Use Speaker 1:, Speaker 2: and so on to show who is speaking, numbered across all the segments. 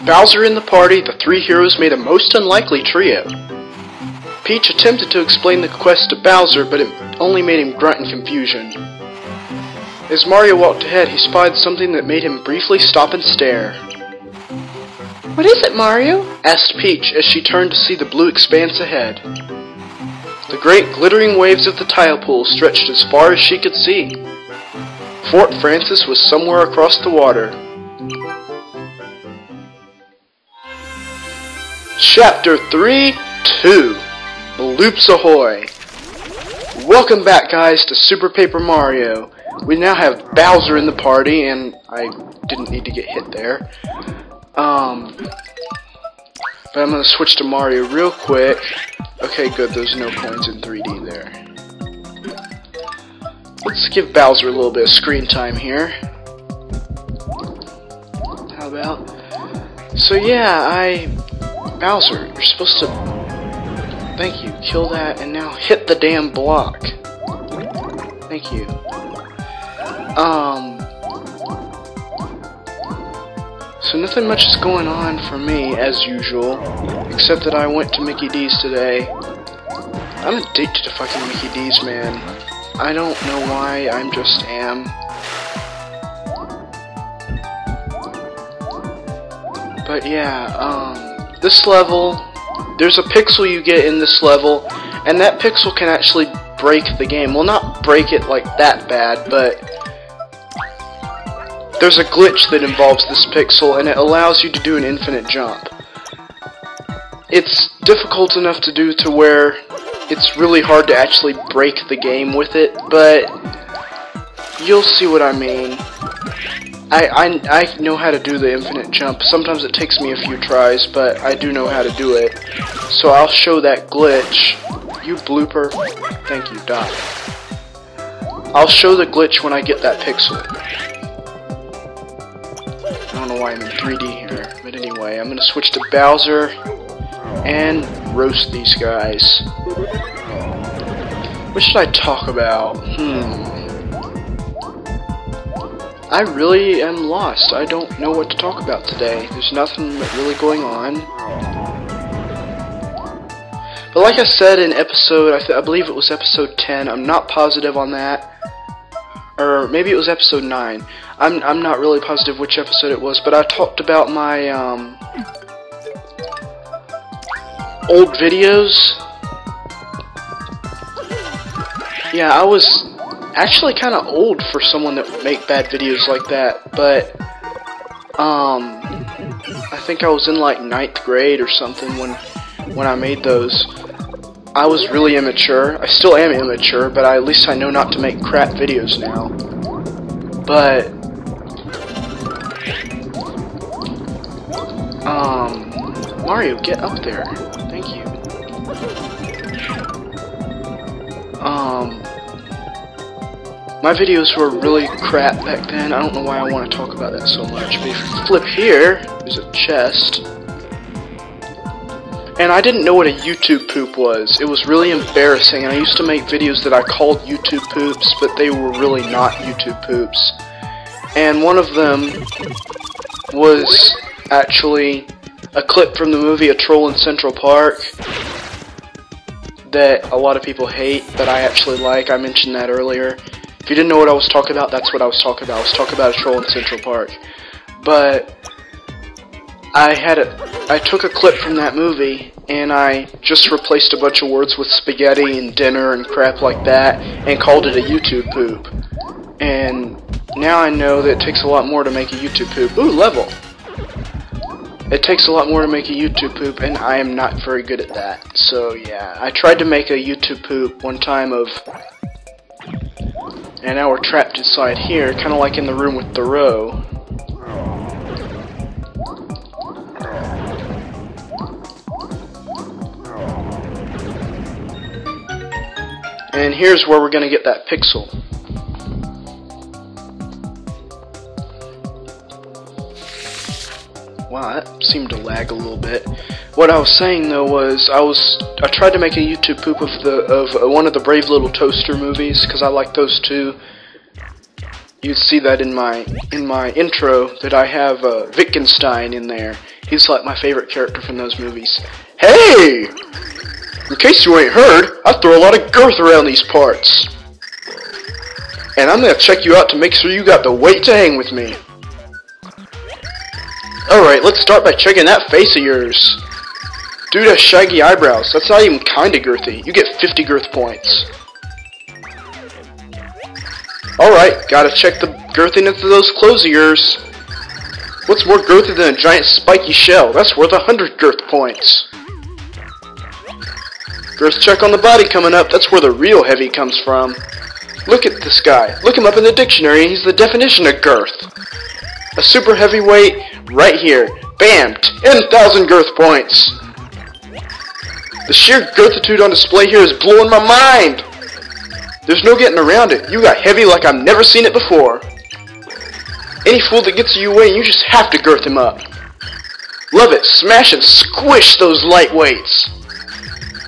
Speaker 1: With Bowser in the party, the three heroes made a most unlikely trio. Peach attempted to explain the quest to Bowser, but it only made him grunt in confusion. As Mario walked ahead, he spied something that made him briefly stop and stare.
Speaker 2: "What is it, Mario?"
Speaker 1: asked Peach as she turned to see the blue expanse ahead. The great glittering waves of the tile pool stretched as far as she could see. Fort Francis was somewhere across the water. Chapter 3-2 Bloops Ahoy! Welcome back, guys, to Super Paper Mario. We now have Bowser in the party, and I didn't need to get hit there. But I'm going to switch to Mario real quick. Okay, good, there's no coins in 3D there. Let's give Bowser a little bit of screen time here. How about? So yeah, Bowser, you're supposed to... Thank you, kill that, and now hit the damn block. Thank you. So nothing much is going on for me, as usual, except that I went to Mickey D's today. I'm addicted to fucking Mickey D's, man. I don't know why, I just am. But yeah, this level, there's a pixel you get in this level, and that pixel can actually break the game. Well, not break it like that bad, but there's a glitch that involves this pixel, and it allows you to do an infinite jump. It's difficult enough to do to where it's really hard to actually break the game with it, but you'll see what I mean. I know how to do the infinite jump. Sometimes it takes me a few tries, but I do know how to do it. So I'll show that glitch. You blooper. Thank you, die. I'll show the glitch when I get that pixel. I don't know why I'm in 3D here, but anyway, I'm gonna switch to Bowser and roast these guys. What should I talk about? I really am lost. I don't know what to talk about today. There's nothing really going on. But like I said in episode, I believe it was episode 10, I'm not positive on that. Or maybe it was episode 9. I'm not really positive which episode it was, but I talked about my old videos. Yeah, I was actually kind of old for someone that would make bad videos like that, but I think I was in like 9th grade or something when I made those. I was really immature. I still am immature, but at least I know not to make crap videos now. But Mario, get up there. Thank you. My videos were really crap back then. I don't know why I want to talk about that so much. But if you flip here, there's a chest. And I didn't know what a YouTube poop was. It was really embarrassing, and I used to make videos that I called YouTube poops, but they were really not YouTube poops. And one of them was actually a clip from the movie A Troll in Central Park that a lot of people hate, but I actually like. I mentioned that earlier. If you didn't know what I was talking about, that's what I was talking about. I was talking about A Troll in Central Park. But I took a clip from that movie, and I just replaced a bunch of words with spaghetti and dinner and crap like that, and called it a YouTube poop. And now I know that it takes a lot more to make a YouTube poop. Ooh, level! It takes a lot more to make a YouTube poop, and I am not very good at that. So yeah, I tried to make a YouTube poop one time and now we're trapped inside here, kind of like in the room with Thoreau. And here's where we're going to get that pixel. Wow, that seemed to lag a little bit. What I was saying though was I tried to make a YouTube poop of one of the Brave Little Toaster movies because I like those too. You see that in my intro that I have Wittgenstein in there. He's like my favorite character from those movies. Hey! In case you ain't heard, I throw a lot of girth around these parts. And I'm gonna check you out to make sure you got the weight to hang with me. Alright, let's start by checking that face of yours. Dude has shaggy eyebrows. That's not even kinda girthy. You get 50 girth points. Alright, gotta check the girthiness of those clothes of yours. What's more girthy than a giant spiky shell? That's worth 100 girth points. Girth check on the body coming up. That's where the real heavy comes from. Look at this guy. Look him up in the dictionary and he's the definition of girth. A super heavyweight right here. Bam! 10,000 girth points. The sheer girthitude on display here is blowing my mind. There's no getting around it. You got heavy like I've never seen it before. Any fool that gets in your way, you just have to girth him up. Love it. Smash and squish those lightweights.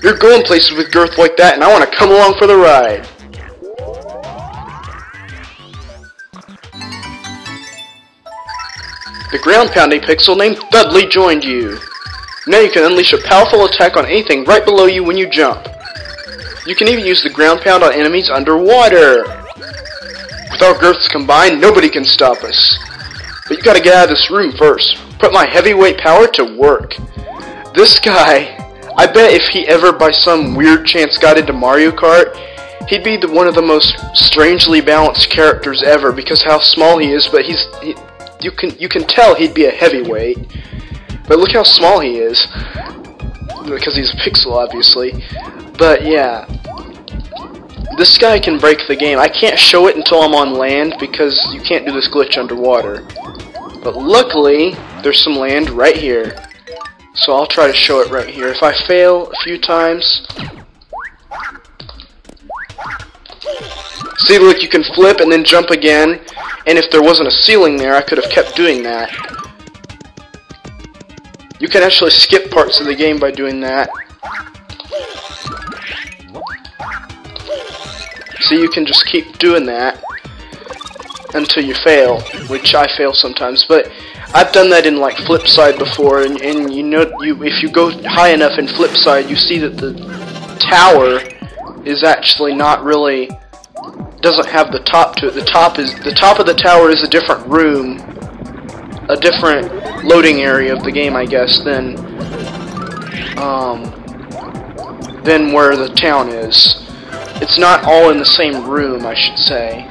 Speaker 1: You're going places with girth like that, and I want to come along for the ride. The ground pounding pixel named Thudley joined you. Now you can unleash a powerful attack on anything right below you when you jump. You can even use the ground pound on enemies underwater. With our girths combined, nobody can stop us. But you gotta get out of this room first. Put my heavyweight power to work. This guy, I bet if he ever by some weird chance got into Mario Kart, he'd be one of the most strangely balanced characters ever because how small he is, but you can tell he'd be a heavyweight. But look how small he is. Because he's a pixel, obviously. But yeah. This guy can break the game. I can't show it until I'm on land because you can't do this glitch underwater. But luckily, there's some land right here. So I'll try to show it right here. If I fail a few times... See, look, you can flip and then jump again. And if there wasn't a ceiling there, I could have kept doing that. You can actually skip parts of the game by doing that. So you can just keep doing that until you fail, which I fail sometimes. But I've done that in like Flipside before, and you know, if you go high enough in Flipside, you see that the tower is actually not really doesn't have the top to it. The top of the tower is a different room, a different loading area of the game, I guess, than where the town is. It's not all in the same room, I should say.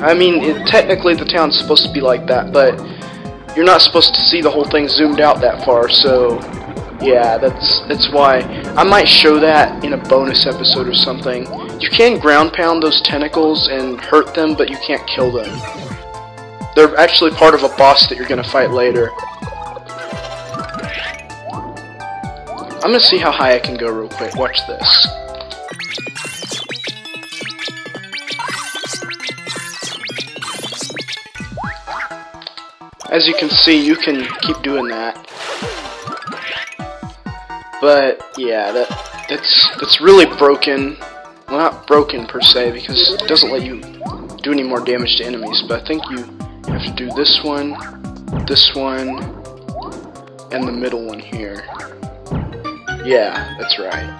Speaker 1: I mean, technically the town's supposed to be like that, but you're not supposed to see the whole thing zoomed out that far, so yeah, that's why. I might show that in a bonus episode or something. You can ground pound those tentacles and hurt them, but you can't kill them. They're actually part of a boss that you're going to fight later. I'm going to see how high I can go real quick. Watch this. As you can see, you can keep doing that. But yeah, that's really broken. Well, not broken per se, because it doesn't let you do any more damage to enemies, but I think you have to do this one, and the middle one here. Yeah, that's right.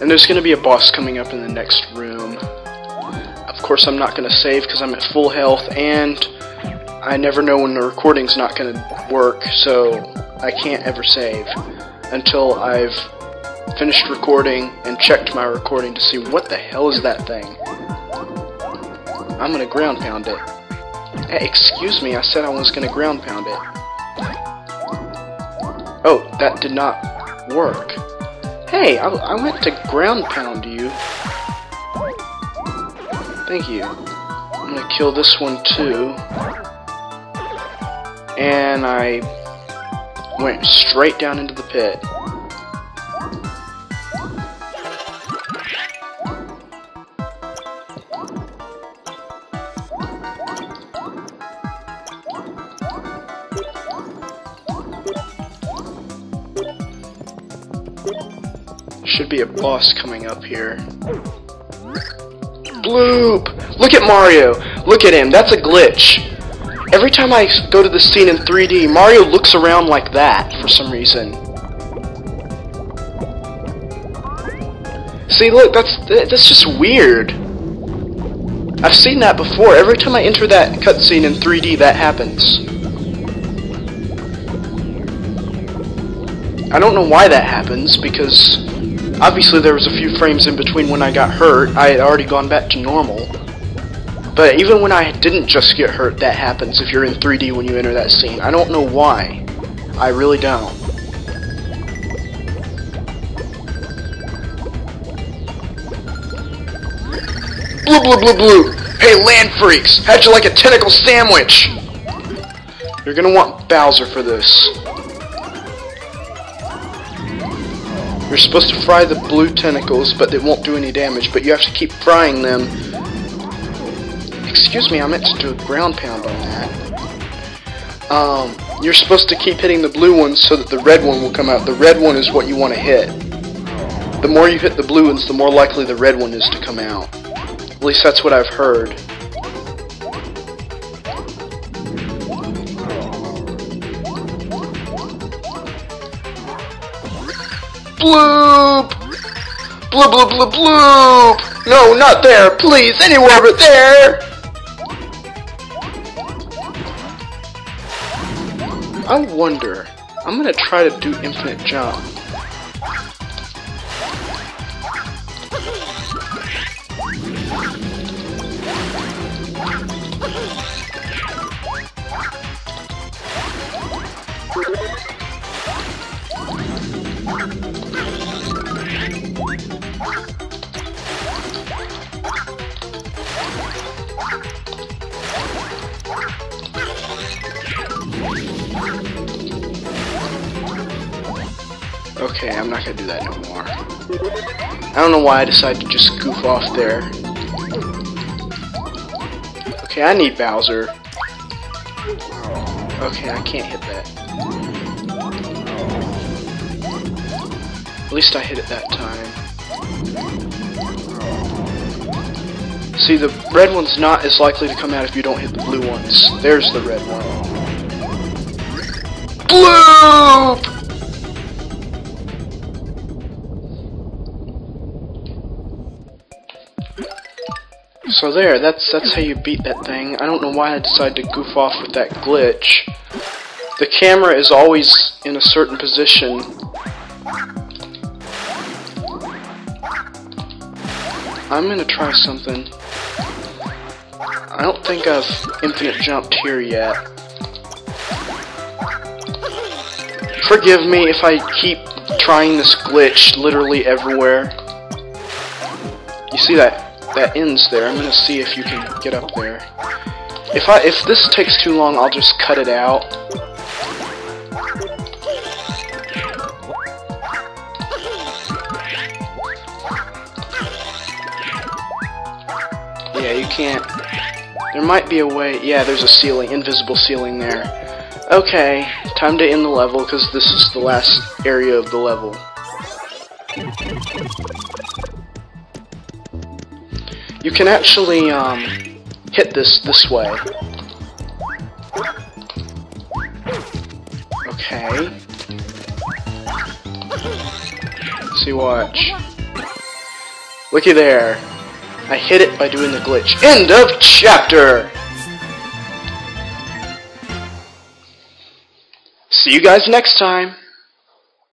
Speaker 1: And there's going to be a boss coming up in the next room. Of course, I'm not going to save because I'm at full health, and I never know when the recording's not going to work, so I can't ever save until I've finished recording and checked my recording to see what the hell is that thing. I'm going to ground pound it. Hey, excuse me, I said I was going to ground pound it. Oh, that did not work. Hey, I went to ground pound you. Thank you. I'm gonna kill this one too. And I went straight down into the pit. Should be a boss coming up here. Bloop! Look at Mario! Look at him, that's a glitch. Every time I go to the scene in 3D, Mario looks around like that for some reason. See, look, that's just weird. I've seen that before. Every time I enter that cutscene in 3D, that happens. I don't know why that happens, because obviously there was a few frames in between when I got hurt. I had already gone back to normal. But even when I didn't just get hurt, that happens if you're in 3D when you enter that scene. I don't know why. I really don't. Blue, blue, blue, blue. Hey, land freaks! How'd you like a tentacle sandwich? You're gonna want Bowser for this. You're supposed to fry the blue tentacles, but they won't do any damage, but you have to keep frying them. Excuse me, I meant to do a ground pound on that. You're supposed to keep hitting the blue ones so that the red one will come out. The red one is what you want to hit. The more you hit the blue ones, the more likely the red one is to come out. At least that's what I've heard. Bloop! Bloop, bloop, bloop, bloop! No, not there, please, anywhere but there! I wonder, I'm gonna try to do infinite jump. Okay, I'm not gonna do that no more. I don't know why I decided to just goof off there. Okay, I need Bowser. Okay, I can't hit that. At least I hit it that time. See, the red one's not as likely to come out if you don't hit the blue ones. There's the red one. Bloop! So there, that's how you beat that thing. I don't know why I decided to goof off with that glitch. The camera is always in a certain position. I'm gonna try something. I don't think I've infinite jumped here yet. Forgive me if I keep trying this glitch literally everywhere. You see that ends there. I'm gonna see if you can get up there. If this takes too long, I'll just cut it out. Yeah, you can't. There might be a way. Yeah, there's a ceiling, invisible ceiling there. Okay, time to end the level because this is the last area of the level. You can actually hit this way. Okay. See, watch. Looky there. I hit it by doing the glitch. End of chapter! See you guys next time.